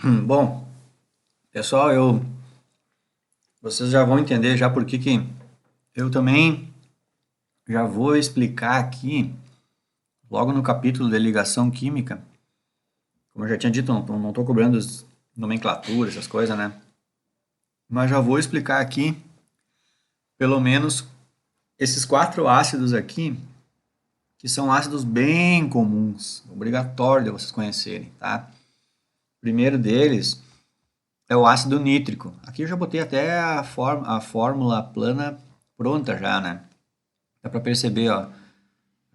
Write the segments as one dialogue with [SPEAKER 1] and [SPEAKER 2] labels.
[SPEAKER 1] Bom, pessoal, vocês já vão entender já por que eu também já vou explicar aqui, logo no capítulo de ligação química, como eu já tinha dito, não estou cobrando nomenclatura, essas coisas, né? Mas já vou explicar aqui, pelo menos, esses quatro ácidos aqui, que são ácidos bem comuns, obrigatório de vocês conhecerem, tá? O primeiro deles é o ácido nítrico. Aqui eu já botei até a fórmula plana pronta já, né? Dá para perceber, ó.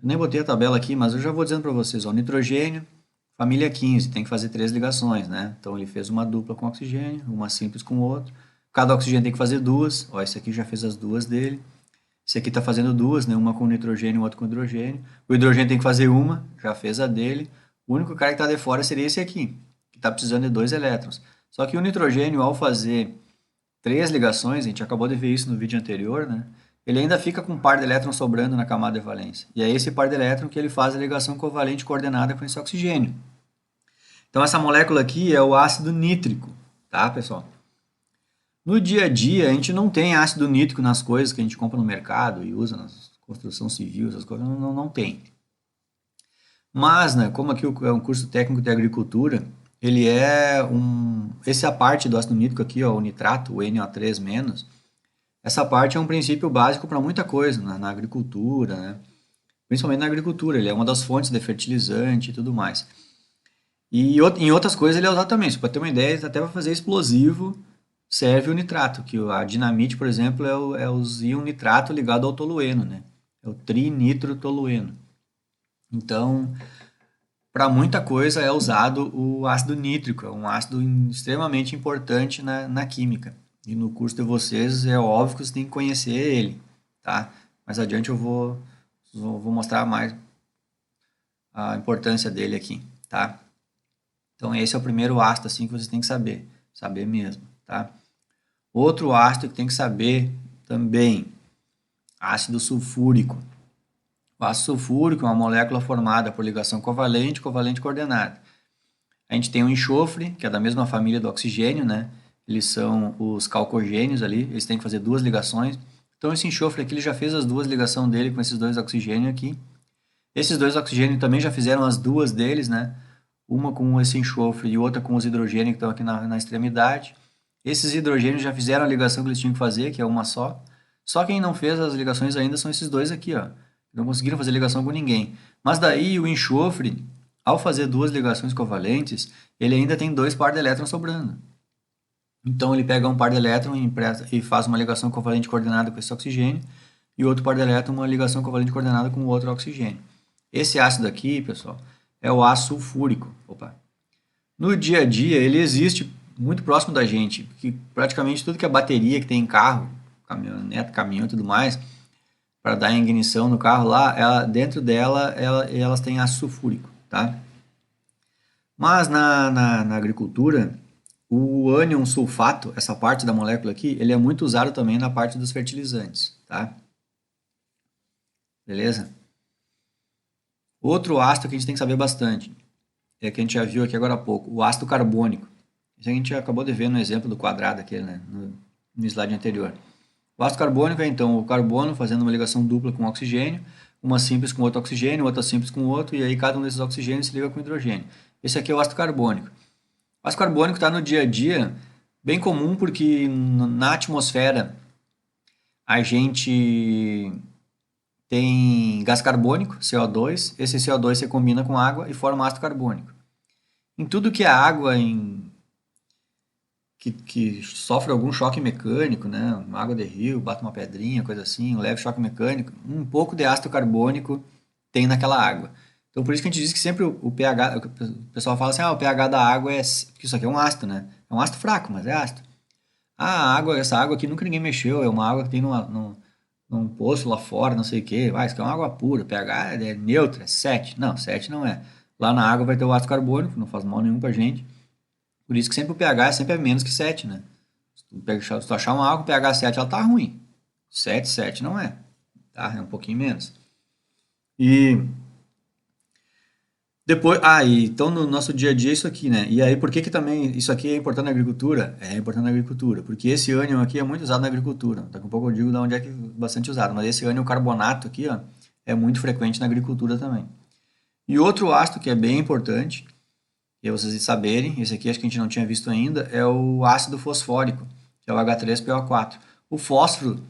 [SPEAKER 1] Nem botei a tabela aqui, mas eu já vou dizendo para vocês, ó, nitrogênio, família 15, tem que fazer três ligações, né? Então ele fez uma dupla com oxigênio, uma simples com o outro. Cada oxigênio tem que fazer duas, ó, esse aqui já fez as duas dele. Esse aqui está fazendo duas, né? Uma com nitrogênio e outra com hidrogênio. O hidrogênio tem que fazer uma, já fez a dele. O único cara que está de fora seria esse aqui, que está precisando de dois elétrons. Só que o nitrogênio, ao fazer três ligações, a gente acabou de ver isso no vídeo anterior, né? Ele ainda fica com um par de elétrons sobrando na camada de valência. E é esse par de elétrons que ele faz a ligação covalente coordenada com esse oxigênio. Então essa molécula aqui é o ácido nítrico, tá, pessoal? No dia a dia, a gente não tem ácido nítrico nas coisas que a gente compra no mercado e usa na construção civil, essas coisas, não tem. Mas, né, como aqui é um curso técnico de agricultura, ele é um... Essa parte do ácido nítrico aqui, ó, o nitrato, o NO3-, essa parte é um princípio básico para muita coisa, na agricultura, né? Principalmente na agricultura, ele é uma das fontes de fertilizante e tudo mais. E em outras coisas ele é usado também, para ter uma ideia, até para fazer explosivo serve o nitrato, que a dinamite, por exemplo, é o íon nitrato ligado ao tolueno, né? É o trinitrotolueno. Então, para muita coisa é usado o ácido nítrico, é um ácido extremamente importante na química. E no curso de vocês é óbvio que vocês têm que conhecer ele, tá? Mais adiante eu vou mostrar mais a importância dele aqui, tá? Então esse é o primeiro ácido assim que vocês têm que saber mesmo, tá? Outro ácido que tem que saber também, ácido sulfúrico. O ácido sulfúrico é uma molécula formada por ligação covalente e covalente coordenada. A gente tem o enxofre, que é da mesma família do oxigênio, né? Eles são os calcogênios ali, eles têm que fazer duas ligações. Então esse enxofre aqui ele já fez as duas ligações dele com esses dois oxigênios aqui. Esses dois oxigênios também já fizeram as duas deles, né? Uma com esse enxofre e outra com os hidrogênios que estão aqui na extremidade. Esses hidrogênios já fizeram a ligação que eles tinham que fazer, que é uma só. Só quem não fez as ligações ainda são esses dois aqui, ó. Não conseguiram fazer ligação com ninguém. Mas daí o enxofre, ao fazer duas ligações covalentes, ele ainda tem dois par de elétrons sobrando. Então ele pega um par de elétrons e faz uma ligação covalente coordenada com esse oxigênio e outro par de elétrons uma ligação covalente coordenada com o outro oxigênio. Esse ácido aqui, pessoal, é o ácido sulfúrico. Opa. No dia a dia ele existe muito próximo da gente, que praticamente tudo que é bateria que tem em carro, caminhonete, caminhão e tudo mais, para dar ignição no carro lá, dentro dela elas têm ácido sulfúrico, tá? Mas na agricultura, o ânion sulfato, essa parte da molécula aqui, ele é muito usado também na parte dos fertilizantes, tá? Beleza? Outro ácido que a gente tem que saber bastante, é que a gente já viu aqui agora há pouco, o ácido carbônico. Isso a gente acabou de ver no exemplo do quadrado aqui, né? No slide anterior. O ácido carbônico é então o carbono fazendo uma ligação dupla com oxigênio, uma simples com outro oxigênio, outra simples com outro, e aí cada um desses oxigênios se liga com hidrogênio. Esse aqui é o ácido carbônico. O ácido carbônico está no dia a dia bem comum porque na atmosfera a gente tem gás carbônico, CO2. Esse CO2 se combina com água e forma ácido carbônico. Em tudo que é água que sofre algum choque mecânico, né? Uma água de rio, bate uma pedrinha, coisa assim, um leve choque mecânico, um pouco de ácido carbônico tem naquela água. Então por isso que a gente diz que sempre o pH, o pessoal fala assim, o pH da água é, porque isso aqui é um ácido, né? É um ácido fraco, mas é ácido. Ah, essa água aqui nunca ninguém mexeu, é uma água que tem num poço lá fora, não sei o quê. Isso aqui é uma água pura, pH é neutra, é 7. Não, 7 não é. Lá na água vai ter o ácido carbônico, não faz mal nenhum pra gente. Por isso que sempre o pH sempre é menos que 7, né? Se tu achar uma água com pH 7, ela tá ruim. 7 não é. Tá? É um pouquinho menos. E Depois, e então no nosso dia a dia é isso aqui, né? E aí, por que que também isso aqui é importante na agricultura? É importante na agricultura, porque esse ânion aqui é muito usado na agricultura. Daqui a pouco eu digo de onde é que é bastante usado, mas esse ânion carbonato aqui, ó, é muito frequente na agricultura também. E outro ácido que é bem importante, e vocês saberem, esse aqui acho que a gente não tinha visto ainda, é o ácido fosfórico, que é o H3PO4. O fósforo,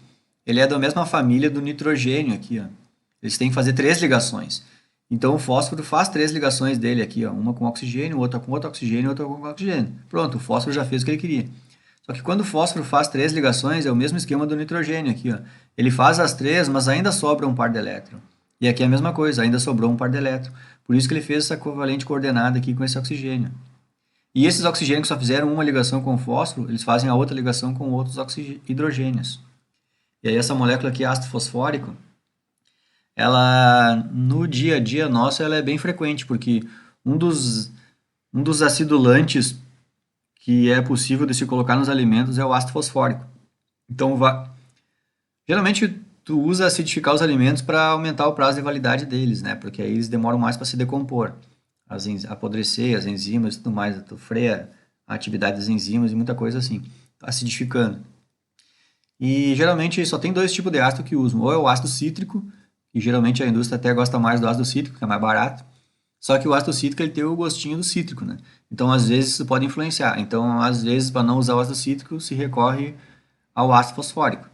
[SPEAKER 1] ele é da mesma família do nitrogênio aqui, ó. Eles têm que fazer três ligações. Então o fósforo faz três ligações dele aqui, ó. Uma com oxigênio, outra com outro oxigênio, outra com oxigênio. Pronto, o fósforo já fez o que ele queria. Só que quando o fósforo faz três ligações, é o mesmo esquema do nitrogênio aqui, ó. Ele faz as três, mas ainda sobra um par de elétrons. E aqui é a mesma coisa, ainda sobrou um par de elétrons. Por isso que ele fez essa covalente coordenada aqui com esse oxigênio. E esses oxigênios que só fizeram uma ligação com o fósforo, eles fazem a outra ligação com outros hidrogênios. E aí essa molécula aqui, ácido fosfórico, ela no dia a dia nosso ela é bem frequente, porque um dos, um dos acidulantes que é possível de se colocar nos alimentos é o ácido fosfórico. Então, geralmente tu usa acidificar os alimentos para aumentar o prazo de validade deles, né? Porque aí eles demoram mais para se decompor, apodrecer, as enzimas e tudo mais. Tu freia a atividade das enzimas e muita coisa assim, acidificando. E geralmente só tem dois tipos de ácido que usam. Ou é o ácido cítrico, que geralmente a indústria até gosta mais do ácido cítrico, que é mais barato. Só que o ácido cítrico ele tem o gostinho do cítrico, né? Então, às vezes, isso pode influenciar. Então, às vezes, para não usar o ácido cítrico, se recorre ao ácido fosfórico.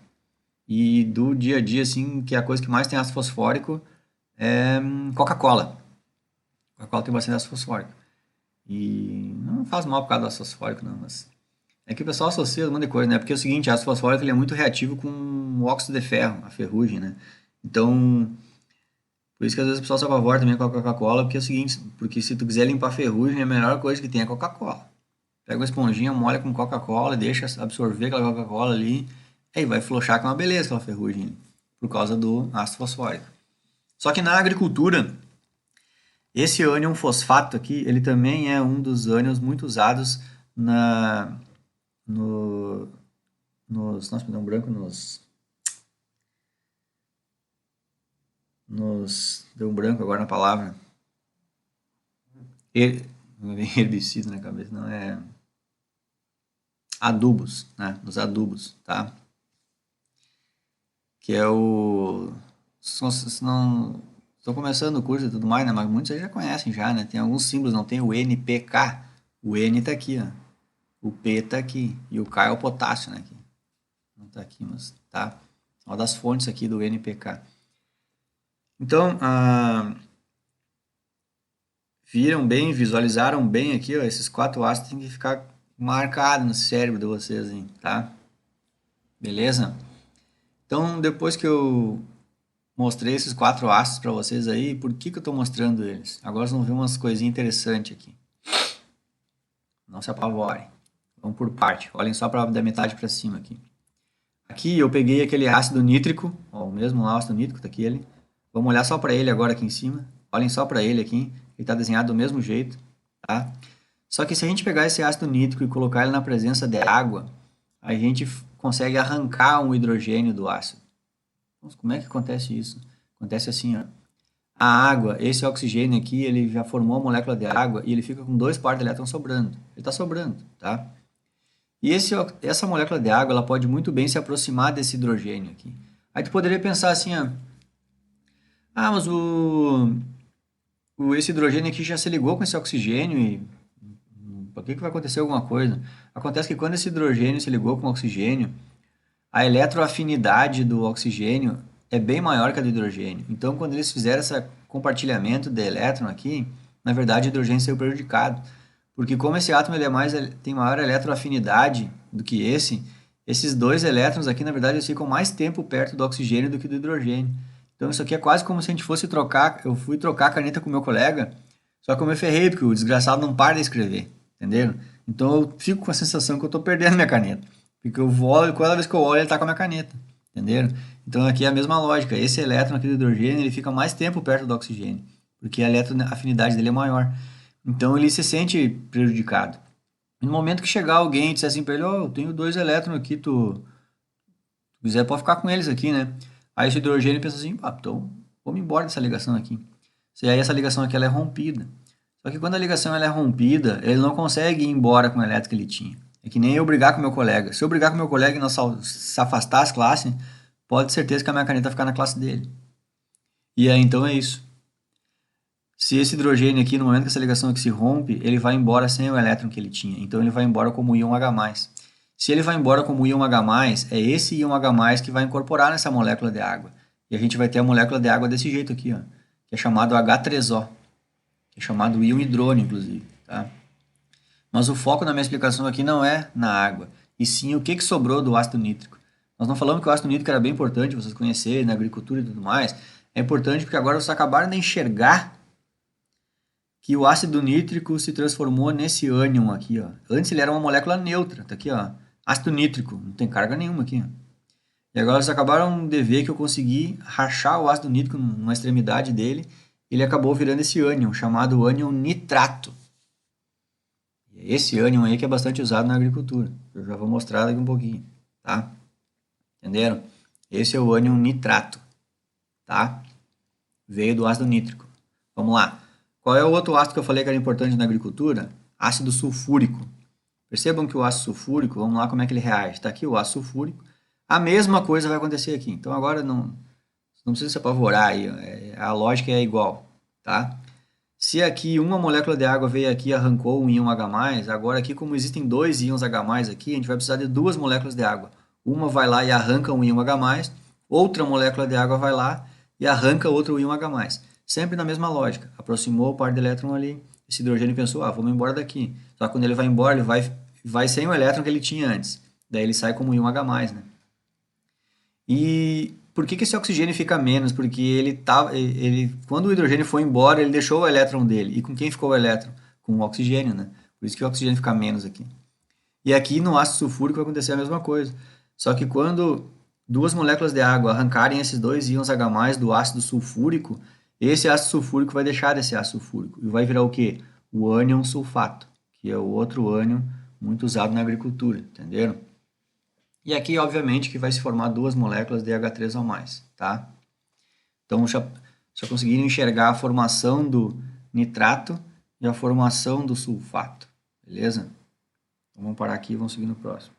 [SPEAKER 1] E do dia a dia, assim, que a coisa que mais tem ácido fosfórico é Coca-Cola. Coca-Cola tem bastante ácido fosfórico. E não faz mal por causa do ácido fosfórico, não, mas é que o pessoal associa um monte de coisa, né? Porque é o seguinte, o ácido fosfórico ele é muito reativo com o óxido de ferro, a ferrugem, né? Então, por isso que às vezes o pessoal se apavora também com a Coca-Cola, porque é o seguinte, porque se tu quiser limpar ferrugem, a melhor coisa que tem é Coca-Cola. Pega uma esponjinha, molha com Coca-Cola, deixa absorver aquela Coca-Cola ali, aí vai flochar com uma beleza aquela ferrugem ali, por causa do ácido fosfórico. Só que na agricultura, esse ânion fosfato aqui, ele também é um dos ânions muito usados na, no, nossa, me deu um branco deu um branco agora na palavra. Não vem herbicida na cabeça, não é adubos, né? Nos adubos, tá? Que é o se não estou começando o curso e tudo mais, né? Mas muitos aí já conhecem já, né? Tem alguns símbolos, não tem o NPK. O N tá aqui, ó. O P tá aqui e o K é o potássio, né? Aqui. Não tá aqui, mas tá. Uma das fontes aqui do NPK. Então, viram bem, visualizaram bem aqui, ó, esses quatro ácidos tem que ficar marcado no cérebro de vocês, hein, tá? Beleza? Então, depois que eu mostrei esses quatro ácidos para vocês aí, por que que eu estou mostrando eles? Agora vocês vão ver umas coisinhas interessantes aqui. Não se apavorem. Vamos por parte. Olhem só para da metade para cima aqui. Aqui eu peguei aquele ácido nítrico, ó, o mesmo ácido nítrico, tá aqui ele. Vamos olhar só para ele agora aqui em cima. Olhem só para ele aqui. Ele está desenhado do mesmo jeito, tá? Só que se a gente pegar esse ácido nítrico e colocar ele na presença de água, a gente consegue arrancar um hidrogênio do ácido. Nossa, como é que acontece isso? Acontece assim, ó. A água, esse oxigênio aqui, ele já formou a molécula de água e ele fica com dois pares de elétrons sobrando. Ele está sobrando, tá? E essa molécula de água, ela pode muito bem se aproximar desse hidrogênio aqui. Aí tu poderia pensar assim, ó. Mas esse hidrogênio aqui já se ligou com esse oxigênio e por que que vai acontecer alguma coisa? Acontece que quando esse hidrogênio se ligou com o oxigênio, a eletroafinidade do oxigênio é bem maior que a do hidrogênio. Então, quando eles fizeram esse compartilhamento de elétron aqui, na verdade o hidrogênio saiu prejudicado. Porque como esse átomo ele tem maior eletroafinidade do que esses dois elétrons aqui, na verdade, eles ficam mais tempo perto do oxigênio do que do hidrogênio. Então, isso aqui é quase como se a gente fosse trocar. Eu fui trocar a caneta com meu colega, só que eu me ferrei, porque o desgraçado não para de escrever. Entenderam? Então, eu fico com a sensação que eu estou perdendo minha caneta. Porque eu vou, cada vez que eu olho, ele está com a minha caneta. Entenderam? Então, aqui é a mesma lógica. Esse elétron aqui do hidrogênio, ele fica mais tempo perto do oxigênio, porque a eletroafinidade dele é maior. Então, ele se sente prejudicado. E no momento que chegar alguém e disser assim para ele, eu tenho dois elétrons aqui, tu quiser pode ficar com eles aqui, né? Aí esse hidrogênio pensa assim, então vamos embora dessa ligação aqui. E aí essa ligação aqui ela é rompida. Só que quando a ligação ela é rompida, ele não consegue ir embora com o elétron que ele tinha. É que nem eu brigar com meu colega. Se eu brigar com meu colega e nós se afastar as classes, pode ter certeza que a minha caneta vai ficar na classe dele. E aí, então é isso. Se esse hidrogênio aqui, no momento que essa ligação aqui se rompe, ele vai embora sem o elétron que ele tinha. Então ele vai embora como íon H+. Se ele vai embora como íon H+, é esse íon H+, que vai incorporar nessa molécula de água. E a gente vai ter a molécula de água desse jeito aqui, ó, que é chamado H3O, que é chamado íon hidrônio, inclusive. Tá? Mas o foco na minha explicação aqui não é na água, e sim o que sobrou do ácido nítrico. Nós não falamos que o ácido nítrico era bem importante, vocês conhecerem na agricultura e tudo mais. É importante porque agora vocês acabaram de enxergar que o ácido nítrico se transformou nesse ânion aqui, ó. Antes ele era uma molécula neutra, tá aqui, ó. Ácido nítrico, não tem carga nenhuma aqui, ó. E agora vocês acabaram de ver que eu consegui rachar o ácido nítrico numa extremidade dele, ele acabou virando esse ânion, chamado ânion nitrato. E é esse ânion aí que é bastante usado na agricultura. Eu já vou mostrar daqui um pouquinho, tá? Entenderam? Esse é o ânion nitrato, tá? Veio do ácido nítrico. Vamos lá. Qual é o outro ácido que eu falei que era importante na agricultura? Ácido sulfúrico. Percebam que o ácido sulfúrico, vamos lá como é que ele reage. Está aqui o ácido sulfúrico. A mesma coisa vai acontecer aqui. Então agora não precisa se apavorar aí. A lógica é igual, tá? Se aqui uma molécula de água veio aqui e arrancou um íon H+, agora aqui como existem dois íons H+, aqui, a gente vai precisar de duas moléculas de água. Uma vai lá e arranca um íon H+, outra molécula de água vai lá e arranca outro íon H+. Sempre na mesma lógica. Aproximou o par de elétron ali, esse hidrogênio pensou, vamos embora daqui. Só que quando ele vai embora, ele vai sem o elétron que ele tinha antes. Daí ele sai como íon H+, né? E por que esse oxigênio fica menos? Porque quando o hidrogênio foi embora, ele deixou o elétron dele. E com quem ficou o elétron? Com o oxigênio, né? Por isso que o oxigênio fica menos aqui. E aqui no ácido sulfúrico vai acontecer a mesma coisa. Só que quando duas moléculas de água arrancarem esses dois íons H+ do ácido sulfúrico, esse ácido sulfúrico vai deixar desse ácido sulfúrico e vai virar o quê? O ânion sulfato, que é o outro ânion muito usado na agricultura, entenderam? E aqui, obviamente, que vai se formar duas moléculas de H3O+, tá? Então, já conseguiram enxergar a formação do nitrato e a formação do sulfato, beleza? Então, vamos parar aqui e vamos seguir no próximo.